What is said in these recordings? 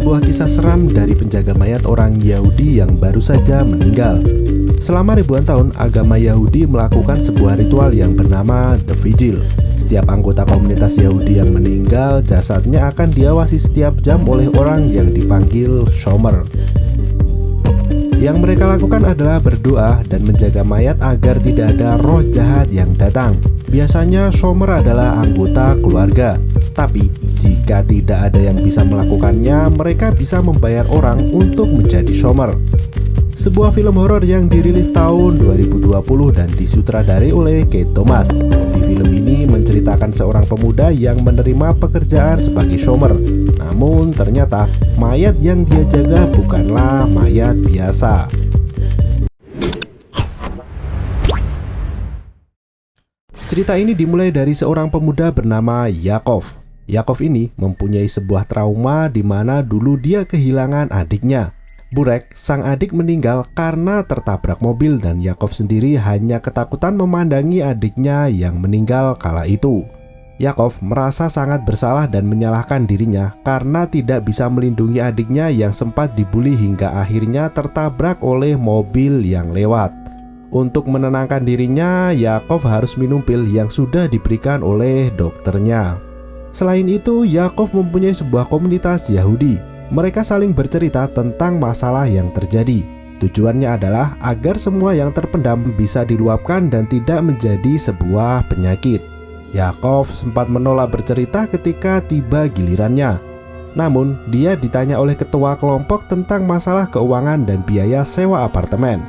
sebuah kisah seram dari penjaga mayat orang Yahudi yang baru saja meninggal. Selama ribuan tahun, agama Yahudi melakukan sebuah ritual yang bernama The Vigil. Setiap anggota komunitas Yahudi yang meninggal, jasadnya akan diawasi setiap jam oleh orang yang dipanggil Shomer. Yang mereka lakukan adalah berdoa dan menjaga mayat agar tidak ada roh jahat yang datang. Biasanya Shomer adalah anggota keluarga, tapi jika tidak ada yang bisa melakukannya, mereka bisa membayar orang untuk menjadi Shomer. Sebuah film horor yang dirilis tahun 2020 dan disutradari oleh Kate Thomas. Di film ini menceritakan seorang pemuda yang menerima pekerjaan sebagai Shomer. Namun ternyata mayat yang dia jaga bukanlah mayat biasa. Cerita ini dimulai dari seorang pemuda bernama Yakov. Yakov ini mempunyai sebuah trauma di mana dulu dia kehilangan adiknya. Burek, sang adik meninggal karena tertabrak mobil dan Yakov sendiri hanya ketakutan memandangi adiknya yang meninggal kala itu. Yakov merasa sangat bersalah dan menyalahkan dirinya karena tidak bisa melindungi adiknya yang sempat dibuli hingga akhirnya tertabrak oleh mobil yang lewat. Untuk menenangkan dirinya, Yakov harus minum pil yang sudah diberikan oleh dokternya. Selain itu, Yakov mempunyai sebuah komunitas Yahudi. Mereka saling bercerita tentang masalah yang terjadi. Tujuannya adalah agar semua yang terpendam bisa diluapkan dan tidak menjadi sebuah penyakit. Yakov sempat menolak bercerita ketika tiba gilirannya. Namun, dia ditanya oleh ketua kelompok tentang masalah keuangan dan biaya sewa apartemen.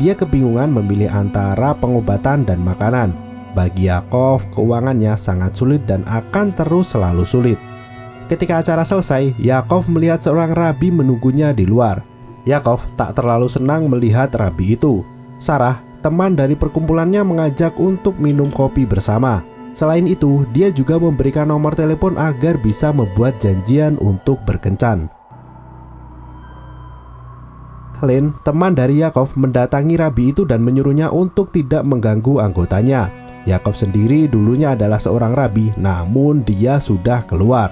Dia kebingungan memilih antara pengobatan dan makanan. Bagi Yakov, keuangannya sangat sulit dan akan terus selalu sulit. Ketika acara selesai, Yakov melihat seorang rabi menunggunya di luar. Yakov tak terlalu senang melihat rabi itu. Sarah, teman dari perkumpulannya, mengajak untuk minum kopi bersama. Selain itu, dia juga memberikan nomor telepon agar bisa membuat janjian untuk berkencan. Len, teman dari Yakov, mendatangi rabi itu dan menyuruhnya untuk tidak mengganggu anggotanya. Yakov sendiri dulunya adalah seorang rabi, namun dia sudah keluar.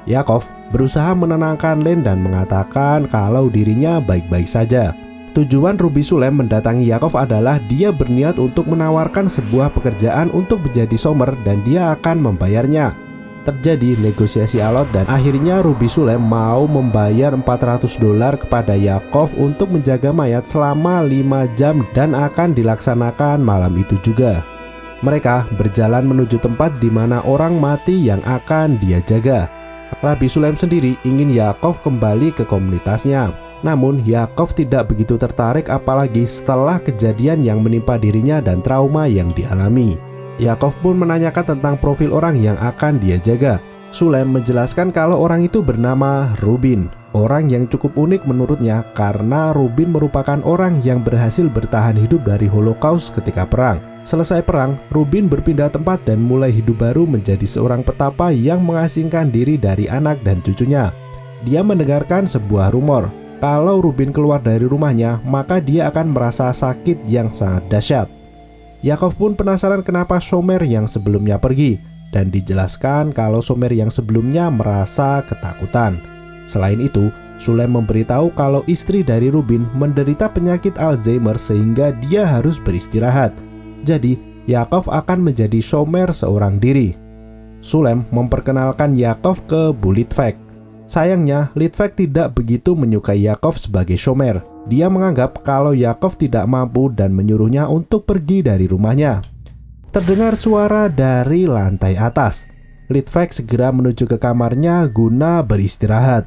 Yakov berusaha menenangkan Len dan mengatakan kalau dirinya baik-baik saja. Tujuan Ruby Sulem mendatangi Yakov adalah dia berniat untuk menawarkan sebuah pekerjaan untuk menjadi Shomer dan dia akan membayarnya. Terjadi negosiasi alot dan akhirnya Ruby Sulem mau membayar $400 kepada Yakov untuk menjaga mayat selama 5 jam dan akan dilaksanakan malam itu juga. Mereka berjalan menuju tempat di mana orang mati yang akan dia jaga. Rabi Sulem sendiri ingin Yakov kembali ke komunitasnya. Namun Yakov tidak begitu tertarik, apalagi setelah kejadian yang menimpa dirinya dan trauma yang dialami. Yakov pun menanyakan tentang profil orang yang akan dia jaga. Sulem menjelaskan kalau orang itu bernama Rubin, orang yang cukup unik menurutnya karena Rubin merupakan orang yang berhasil bertahan hidup dari Holocaust ketika perang. Selesai perang, Rubin berpindah tempat dan mulai hidup baru menjadi seorang petapa yang mengasingkan diri dari anak dan cucunya. Dia mendengarkan sebuah rumor, kalau Rubin keluar dari rumahnya, maka dia akan merasa sakit yang sangat dahsyat. Yakov pun penasaran kenapa Shomer yang sebelumnya pergi, dan dijelaskan kalau Shomer yang sebelumnya merasa ketakutan. Selain itu, Sulem memberitahu kalau istri dari Rubin menderita penyakit Alzheimer sehingga dia harus beristirahat. Jadi, Yakov akan menjadi Shomer seorang diri. Sulem memperkenalkan Yakov ke Bu Litvak. Sayangnya, Litvak tidak begitu menyukai Yakov sebagai Shomer. Dia menganggap kalau Yakov tidak mampu dan menyuruhnya untuk pergi dari rumahnya. Terdengar suara dari lantai atas. Litvak segera menuju ke kamarnya guna beristirahat.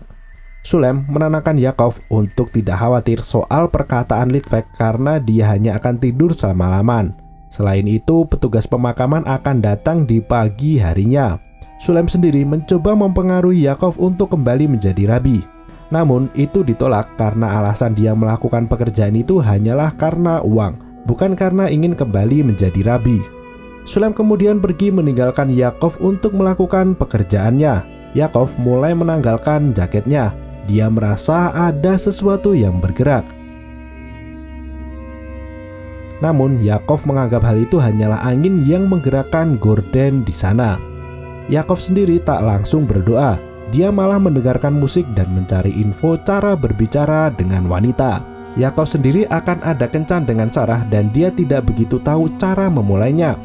Sulem menenangkan Yakov untuk tidak khawatir soal perkataan Litvak karena dia hanya akan tidur selama-laman. Selain itu, petugas pemakaman akan datang di pagi harinya. Sulem sendiri mencoba mempengaruhi Yakov untuk kembali menjadi rabi. Namun, itu ditolak karena alasan dia melakukan pekerjaan itu hanyalah karena uang, bukan karena ingin kembali menjadi rabi. Sulem kemudian pergi meninggalkan Yakov untuk melakukan pekerjaannya. Yakov mulai menanggalkan jaketnya. Dia merasa ada sesuatu yang bergerak. Namun Yakov menganggap hal itu hanyalah angin yang menggerakkan gorden di sana. Yakov sendiri tak langsung berdoa. dia malah mendengarkan musik dan mencari info cara berbicara dengan wanita. Yakov sendiri akan ada kencan dengan Sarah dan dia tidak begitu tahu cara memulainya.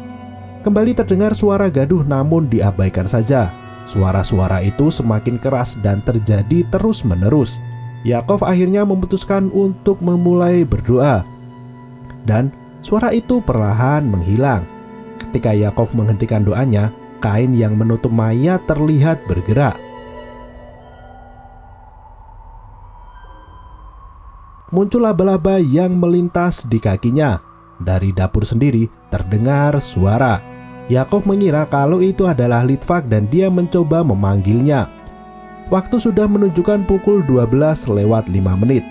Kembali terdengar suara gaduh namun diabaikan saja. Suara-suara itu semakin keras dan terjadi terus-menerus. Yakov akhirnya memutuskan untuk memulai berdoa. Dan suara itu perlahan menghilang. Ketika Yakov menghentikan doanya, kain yang menutup mayat terlihat bergerak. Muncul laba-laba yang melintas di kakinya. Dari dapur sendiri terdengar suara. Yakov mengira kalau itu adalah Litvak dan dia mencoba memanggilnya. Waktu sudah menunjukkan pukul 12:05.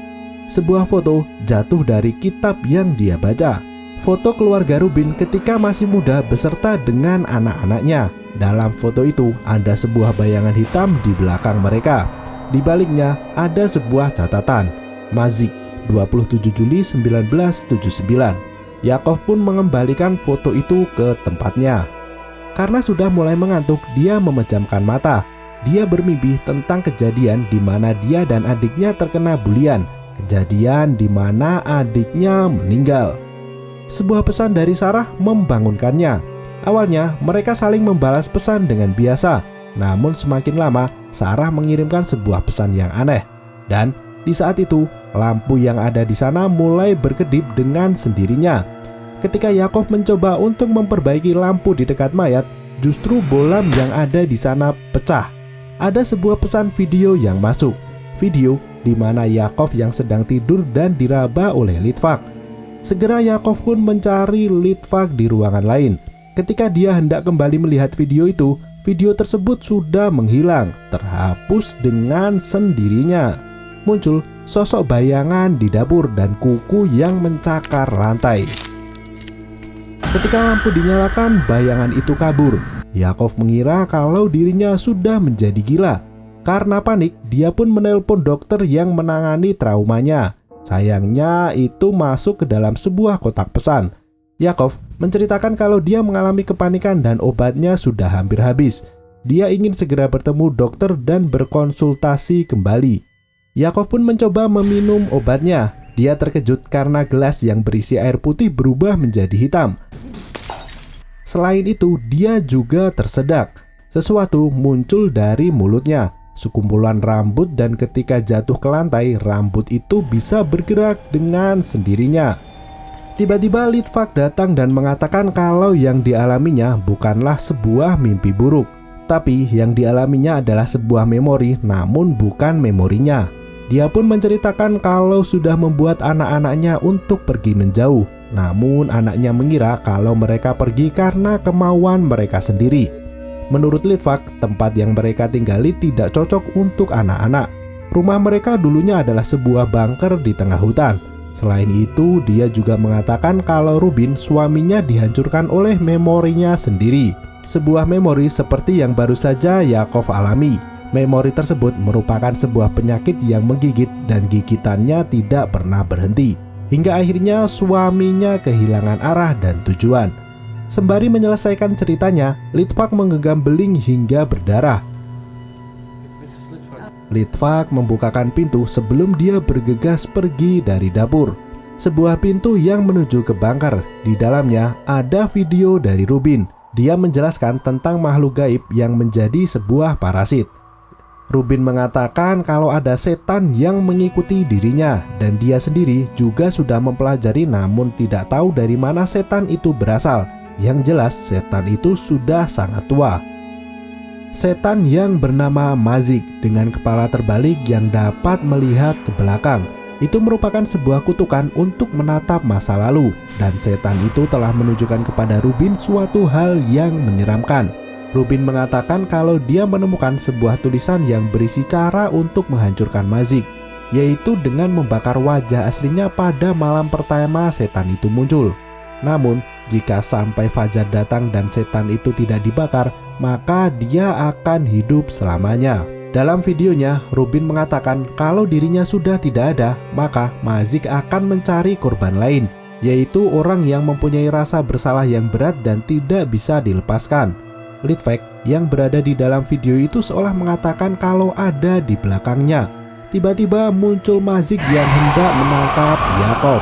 Sebuah foto jatuh dari kitab yang dia baca. Foto keluarga Rubin ketika masih muda beserta dengan anak-anaknya. Dalam foto itu ada sebuah bayangan hitam di belakang mereka. Di baliknya ada sebuah catatan, Mazik, 27 Juli 1979. Yakov pun mengembalikan foto itu ke tempatnya. Karena sudah mulai mengantuk, dia memejamkan mata. Dia bermimpi tentang kejadian di mana dia dan adiknya terkena bulian. Kejadian di mana adiknya meninggal. Sebuah pesan dari Sarah membangunkannya. Awalnya mereka saling membalas pesan dengan biasa. Namun semakin lama Sarah mengirimkan sebuah pesan yang aneh. Dan di saat itu lampu yang ada di sana mulai berkedip dengan sendirinya. Ketika Yakov mencoba untuk memperbaiki lampu di dekat mayat, justru bolam yang ada di sana pecah. Ada sebuah pesan video yang masuk. Video di mana Yakov yang sedang tidur dan diraba oleh Litvak. Segera Yakov pun mencari Litvak di ruangan lain. Ketika dia hendak kembali melihat video itu, video tersebut sudah menghilang, terhapus dengan sendirinya. Muncul sosok bayangan di dapur dan kuku yang mencakar lantai. Ketika lampu dinyalakan, bayangan itu kabur. Yakov mengira kalau dirinya sudah menjadi gila. Karena panik, dia pun menelpon dokter yang menangani traumanya. Sayangnya itu masuk ke dalam sebuah kotak pesan. Yakov menceritakan kalau dia mengalami kepanikan dan obatnya sudah hampir habis. Dia ingin segera bertemu dokter dan berkonsultasi kembali. Yakov pun mencoba meminum obatnya. Dia terkejut karena gelas yang berisi air putih berubah menjadi hitam. Selain itu, dia juga tersedak. Sesuatu muncul dari mulutnya, sekumpulan rambut, dan ketika jatuh ke lantai, rambut itu bisa bergerak dengan sendirinya. Tiba-tiba Litvak datang dan mengatakan kalau yang dialaminya bukanlah sebuah mimpi buruk, tapi yang dialaminya adalah sebuah memori, namun bukan memorinya. Dia pun menceritakan kalau sudah membuat anak-anaknya untuk pergi menjauh. Namun anaknya mengira kalau mereka pergi karena kemauan mereka sendiri. Menurut Litvak, tempat yang mereka tinggali tidak cocok untuk anak-anak. Rumah mereka dulunya adalah sebuah bunker di tengah hutan. Selain itu, dia juga mengatakan kalau Rubin, suaminya, dihancurkan oleh memorinya sendiri. Sebuah memori seperti yang baru saja Yakov alami. Memori tersebut merupakan sebuah penyakit yang menggigit dan gigitannya tidak pernah berhenti. Hingga akhirnya suaminya kehilangan arah dan tujuan. Sembari menyelesaikan ceritanya, Litvak menggenggam beling hingga berdarah. Litvak membukakan pintu sebelum dia bergegas pergi dari dapur. Sebuah pintu yang menuju ke bunker. Di dalamnya ada video dari Rubin. Dia menjelaskan tentang makhluk gaib yang menjadi sebuah parasit. Rubin mengatakan kalau ada setan yang mengikuti dirinya dan dia sendiri juga sudah mempelajari namun tidak tahu dari mana setan itu berasal. Yang jelas setan itu sudah sangat tua. Setan yang bernama Mazik dengan kepala terbalik yang dapat melihat ke belakang. Itu merupakan sebuah kutukan untuk menatap masa lalu dan setan itu telah menunjukkan kepada Rubin suatu hal yang menyeramkan. Rubin mengatakan kalau dia menemukan sebuah tulisan yang berisi cara untuk menghancurkan Mazik, yaitu dengan membakar wajah aslinya pada malam pertama setan itu muncul. Namun, jika sampai fajar datang dan setan itu tidak dibakar, maka dia akan hidup selamanya. Dalam videonya, Rubin mengatakan kalau dirinya sudah tidak ada, maka Mazik akan mencari korban lain, yaitu orang yang mempunyai rasa bersalah yang berat dan tidak bisa dilepaskan. Litvak yang berada di dalam video itu seolah mengatakan kalau ada di belakangnya. Tiba-tiba muncul Mazik yang hendak menangkap Yakov.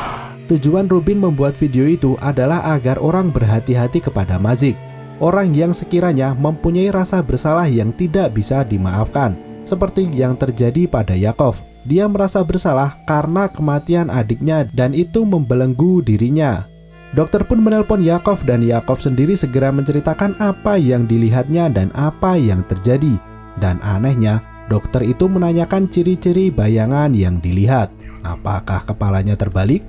Tujuan Rubin membuat video itu adalah agar orang berhati-hati kepada Mazik, orang yang sekiranya mempunyai rasa bersalah yang tidak bisa dimaafkan, seperti yang terjadi pada Yakov. Dia merasa bersalah karena kematian adiknya dan itu membelenggu dirinya. Dokter pun menelpon Yakov dan Yakov sendiri segera menceritakan apa yang dilihatnya dan apa yang terjadi. Dan anehnya, dokter itu menanyakan ciri-ciri bayangan yang dilihat. Apakah kepalanya terbalik?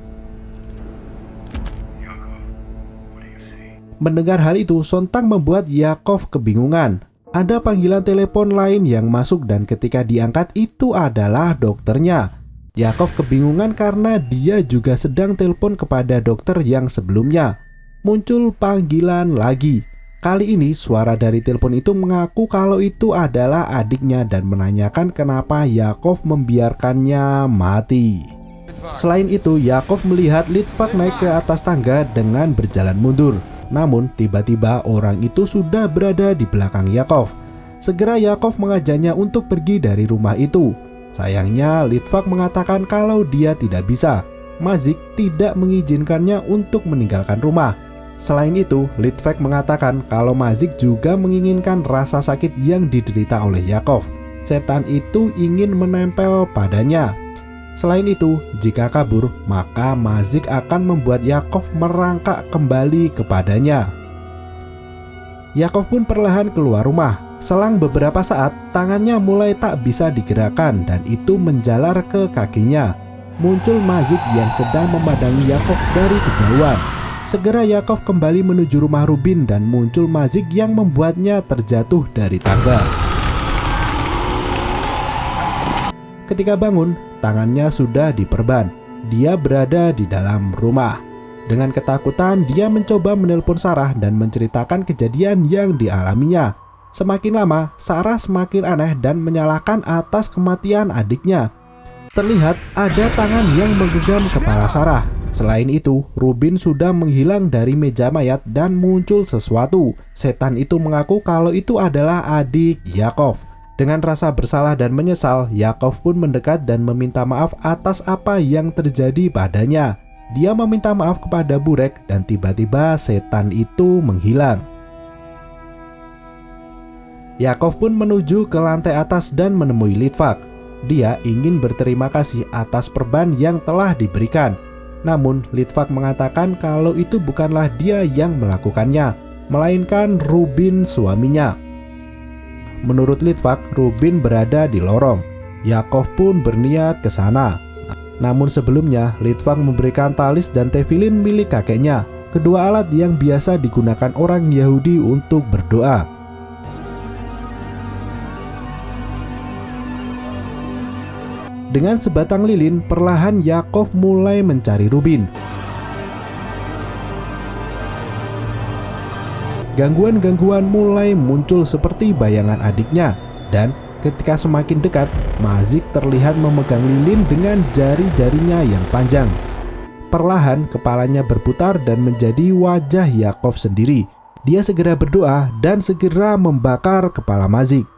Mendengar hal itu sontak membuat Yakov kebingungan. Ada panggilan telepon lain yang masuk dan ketika diangkat itu adalah dokternya. Yakov kebingungan karena dia juga sedang telepon kepada dokter yang sebelumnya. Muncul panggilan lagi. Kali ini suara dari telepon itu mengaku kalau itu adalah adiknya dan menanyakan kenapa Yakov membiarkannya mati. Selain itu, Yakov melihat Litvak naik ke atas tangga dengan berjalan mundur. Namun tiba-tiba orang itu sudah berada di belakang Yakov. Segera Yakov mengajaknya untuk pergi dari rumah itu. Sayangnya Litvak mengatakan kalau dia tidak bisa. Mazik tidak mengizinkannya untuk meninggalkan rumah. Selain itu, Litvak mengatakan kalau Mazik juga menginginkan rasa sakit yang diderita oleh Yakov. Setan itu ingin menempel padanya. Selain itu, jika kabur, maka Mazik akan membuat Yakov merangkak kembali kepadanya. Yakov pun perlahan keluar rumah. Selang beberapa saat, tangannya mulai tak bisa digerakkan dan itu menjalar ke kakinya. Muncul Mazik yang sedang memandangi Yakov dari kejauhan. Segera Yakov kembali menuju rumah Rubin dan muncul Mazik yang membuatnya terjatuh dari tangga. Ketika bangun, tangannya sudah diperban. Dia berada di dalam rumah. Dengan ketakutan, dia mencoba menelpon Sarah dan menceritakan kejadian yang dialaminya. Semakin lama, Sarah semakin aneh dan menyalahkan atas kematian adiknya. Terlihat ada tangan yang menggenggam kepala Sarah. Selain itu, Rubin sudah menghilang dari meja mayat dan muncul sesuatu. Setan itu mengaku kalau itu adalah adik Yakov. Dengan rasa bersalah dan menyesal, Yakov pun mendekat dan meminta maaf atas apa yang terjadi padanya. Dia meminta maaf kepada Burek dan tiba-tiba setan itu menghilang. Yakov pun menuju ke lantai atas dan menemui Litvak. Dia ingin berterima kasih atas perban yang telah diberikan. Namun Litvak mengatakan kalau itu bukanlah dia yang melakukannya, melainkan Rubin suaminya. Menurut Litvak, Rubin berada di lorong. Yakov pun berniat ke sana. Namun sebelumnya, Litvak memberikan talis dan tefilin milik kakeknya, kedua alat yang biasa digunakan orang Yahudi untuk berdoa. Dengan sebatang lilin, perlahan Yakov mulai mencari Rubin. Gangguan-gangguan mulai muncul seperti bayangan adiknya, dan ketika semakin dekat, Mazik terlihat memegang lilin dengan jari-jarinya yang panjang. Perlahan kepalanya berputar dan menjadi wajah Yakov sendiri. Dia segera berdoa dan segera membakar kepala Mazik.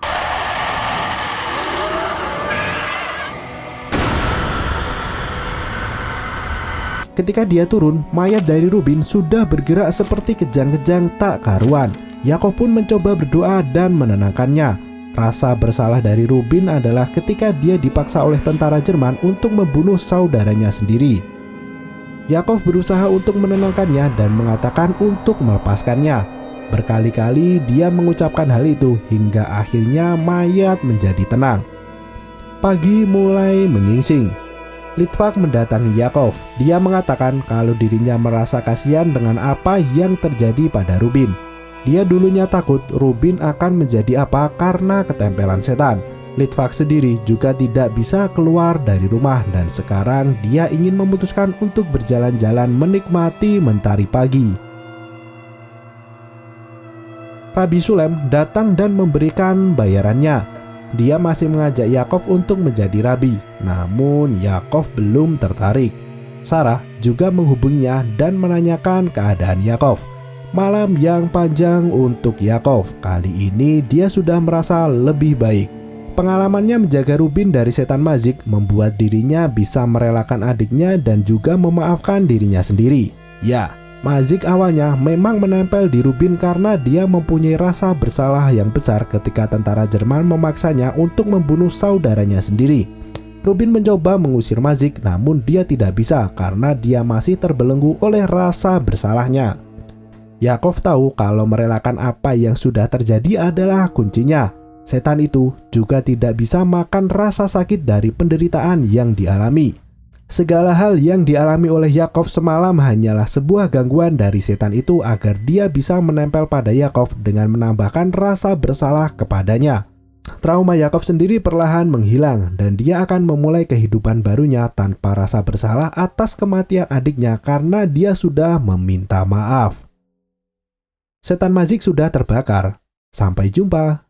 Ketika dia turun, mayat dari Rubin sudah bergerak seperti kejang-kejang tak karuan. Yakov pun mencoba berdoa dan menenangkannya. Rasa bersalah dari Rubin adalah ketika dia dipaksa oleh tentara Jerman untuk membunuh saudaranya sendiri. Yakov berusaha untuk menenangkannya dan mengatakan untuk melepaskannya. Berkali-kali dia mengucapkan hal itu hingga akhirnya mayat menjadi tenang. Pagi mulai menyingsing. Litvak mendatangi Yakov. Dia mengatakan kalau dirinya merasa kasihan dengan apa yang terjadi pada Rubin. Dia dulunya takut Rubin akan menjadi apa karena ketempelan setan. Litvak sendiri juga tidak bisa keluar dari rumah dan sekarang dia ingin memutuskan untuk berjalan-jalan menikmati mentari pagi. Rabbi Sulem datang dan memberikan bayarannya. Dia masih mengajak Yakov untuk menjadi rabi, namun Yakov belum tertarik. Sarah juga menghubunginya dan menanyakan keadaan Yakov. Malam yang panjang untuk Yakov. Kali ini dia sudah merasa lebih baik. Pengalamannya menjaga Rubin dari setan Mazik membuat dirinya bisa merelakan adiknya dan juga memaafkan dirinya sendiri. Ya, Mazik awalnya memang menempel di Rubin karena dia mempunyai rasa bersalah yang besar ketika tentara Jerman memaksanya untuk membunuh saudaranya sendiri. Rubin mencoba mengusir Mazik, namun dia tidak bisa karena dia masih terbelenggu oleh rasa bersalahnya. Yakov tahu kalau merelakan apa yang sudah terjadi adalah kuncinya. Setan itu juga tidak bisa makan rasa sakit dari penderitaan yang dialami. Segala hal yang dialami oleh Yakov semalam hanyalah sebuah gangguan dari setan itu agar dia bisa menempel pada Yakov dengan menambahkan rasa bersalah kepadanya. Trauma Yakov sendiri perlahan menghilang dan dia akan memulai kehidupan barunya tanpa rasa bersalah atas kematian adiknya karena dia sudah meminta maaf. Setan Mazik sudah terbakar. Sampai jumpa.